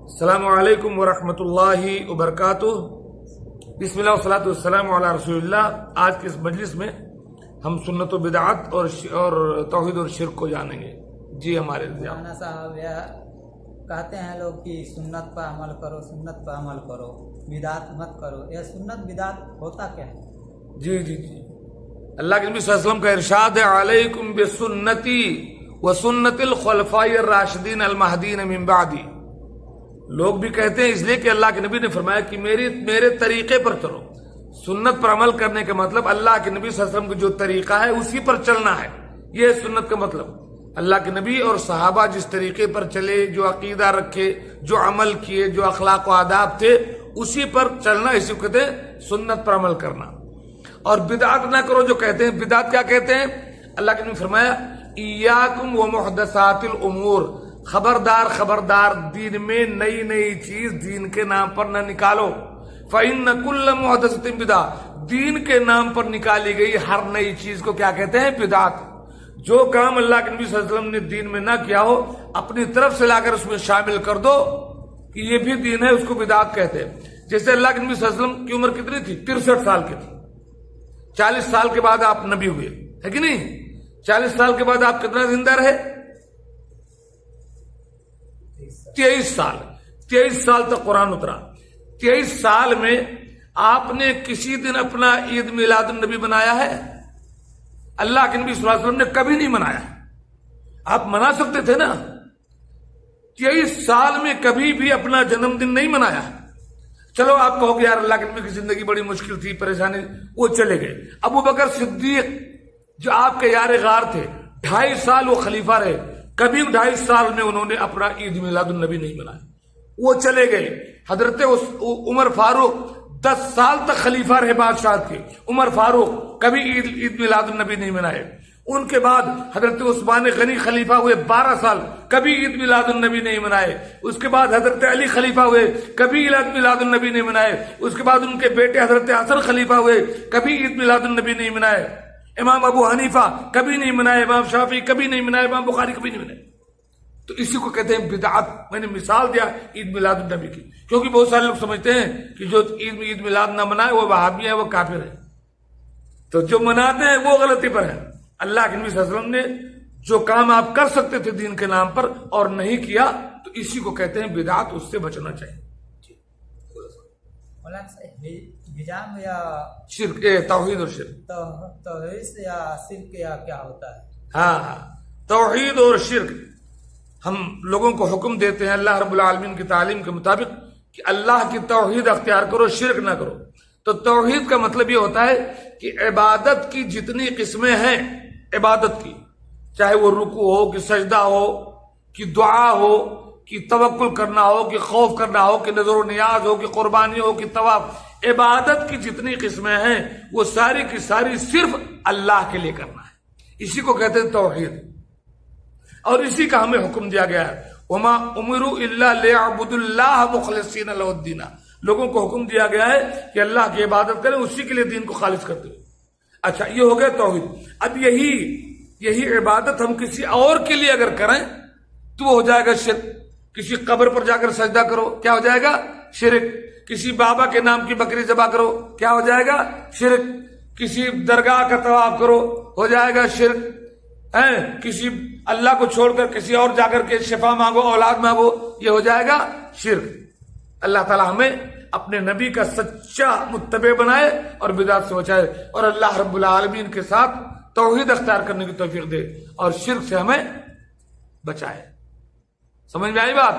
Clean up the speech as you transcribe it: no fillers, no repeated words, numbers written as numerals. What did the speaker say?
السلام علیکم ورحمۃ اللہ وبرکاتہ۔ بسم اللہ والصلاۃ والسلام علی رسول اللہ۔ آج کے اس مجلس میں ہم سنت و بدعت اور توحید اور شرک کو جانیں گے۔ جی ہمارے مولانا صاحب کہتے ہیں لوگ کہ سنت پر عمل کرو، سنت پر عمل کرو، بدعت مت کرو۔ یہ سنت بدعت ہوتا کیا ہے؟ جی اللہ کے نبی صلی اللہ علیہ وسلم کا ارشاد ہے، علیکم بسنتی وسنت الخلفاء الراشدین المہدین من بعدی۔ لوگ بھی کہتے ہیں اس لیے کہ اللہ کے نبی نے فرمایا کہ میرے طریقے پر چلو۔ سنت پر عمل کرنے کا مطلب اللہ کے نبی صلی اللہ علیہ وسلم کا جو طریقہ ہے اسی پر چلنا ہے، یہ ہے سنت کا مطلب۔ اللہ کے نبی اور صحابہ جس طریقے پر چلے، جو عقیدہ رکھے، جو عمل کیے، جو اخلاق و آداب تھے، اسی پر چلنا، اسی کو کہتے ہیں سنت پر عمل کرنا۔ اور بدعت نہ کرو جو کہتے ہیں، بدعت کیا کہتے ہیں؟ اللہ کے نبی فرمایا ایاکم ومحدثات الامور، خبردار دین میں نئی چیز دین کے نام پر نہ نکالو۔ فإن كل محدثۃ بدعۃ، دین کے نام پر نکالی گئی ہر نئی چیز کو کیا کہتے ہیں؟ بدعت۔ جو کام اللہ کے نبی صلی اللہ علیہ وسلم نے دین میں نہ کیا ہو، اپنی طرف سے لا کر اس میں شامل کر دو کہ یہ بھی دین ہے، اس کو بدعت کہتے ہیں۔ جیسے اللہ کے نبی صلی اللہ علیہ وسلم کی عمر کتنی تھی؟ 63 سال کی تھی۔ 40 سال کے بعد آپ نبی ہوئے، ہے کہ نہیں؟ 40 سال کے بعد آپ کتنا زندہ رہے؟ 23 سال تک قرآن اترا۔ 23 سال میں آپ نے کسی دن اپنا عید میلاد النبی منایا ہے؟ اللہ کے نبی صلی اللہ علیہ وسلم نے کبھی نہیں منایا۔ آپ منا سکتے تھے نا؟ 23 سال میں کبھی بھی اپنا جنم دن نہیں منایا۔ چلو آپ کہو گے یار اللہ کے نبی کی زندگی بڑی مشکل تھی، پریشانی، وہ چلے گئے۔ ابو بکر صدیق جو آپ کے یار غار تھے، 2.5 سال وہ خلیفہ رہے، کبھی 2.5 سال میں انہوں نے اپنا عید میلاد النبی نہیں منایا، وہ چلے گئے۔ حضرت عمر فاروق 10 سال تک خلیفہ رہے بادشاہ کے، عمر فاروق کبھی عید میلاد النبی نہیں منائے۔ ان کے بعد حضرت عثمان غنی خلیفہ ہوئے 12 سال، کبھی عید میلاد النبی نہیں منائے۔ اس کے بعد حضرت علی خلیفہ ہوئے، کبھی عید میلاد النبی نہیں منائے۔ اس کے بعد ان کے بیٹے حضرت حسن خلیفہ ہوئے، کبھی عید میلاد النبی نہیں منائے۔ امام ابو حنیفہ کبھی نہیں منائے، امام شافعی کبھی نہیں منائے، امام بخاری کبھی نہیں منائے۔ تو اسی کو کہتے ہیں بدعت۔ میں نے مثال دیا عید میلاد النبی کی، کیونکہ بہت سارے لوگ سمجھتے ہیں کہ جو عید میلاد نہ منائے وہ وہابی ہے، وہ کافر ہے۔ تو جو مناتے ہیں وہ غلطی پر ہے۔ اللہ کے نبی صلی اللہ علیہ وسلم نے جو کام آپ کر سکتے تھے دین کے نام پر اور نہیں کیا، تو اسی کو کہتے ہیں بدعت، اس سے بچنا چاہیے۔ حجام یا شرک، توحید اور شرک، توحید یا شرک یا کیا ہوتا ہے؟ ہاں، توحید اور شرک ہم لوگوں کو حکم دیتے ہیں اللہ رب العالمین کی تعلیم کے مطابق کہ اللہ کی توحید اختیار کرو، شرک نہ کرو۔ تو توحید کا مطلب یہ ہوتا ہے کہ عبادت کی جتنی قسمیں ہیں، عبادت کی، چاہے وہ رکوع ہو، کہ سجدہ ہو، کہ دعا ہو، کہ توکل کرنا ہو، کہ خوف کرنا ہو، کہ نظر و نیاز ہو، کہ قربانی ہو، کہ طواف، عبادت کی جتنی قسمیں ہیں وہ ساری کی ساری صرف اللہ کے لیے کرنا ہے۔ اسی کو کہتے ہیں توحید، اور اسی کا ہمیں حکم دیا گیا ہے وما امروا الا ليعبدوا الله مخلصين له الدين۔ لوگوں کو حکم دیا گیا ہے کہ اللہ کی عبادت کریں، اسی کے لیے دین کو خالص کرتے ہوئے۔ اچھا، یہ ہو گیا توحید۔ اب یہی عبادت ہم کسی اور کے لیے اگر کریں تو وہ ہو جائے گا شرک۔ کسی قبر پر جا کر سجدہ کرو، کیا ہو جائے گا؟ شرک۔ کسی بابا کے نام کی بکری ذبح کرو، کیا ہو جائے گا؟ شرک۔ کسی درگاہ کا طواف کرو، ہو جائے گا شرک۔ کسی اللہ کو چھوڑ کر کسی اور جا کر کے شفا مانگو، اولاد مانگو، یہ ہو جائے گا شرک۔ اللہ تعالی ہمیں اپنے نبی کا سچا متبع بنائے اور بدعت سے بچائے، اور اللہ رب العالمین کے ساتھ توحید اختیار کرنے کی توفیق دے اور شرک سے ہمیں بچائے۔ سمجھ میں آئی بات؟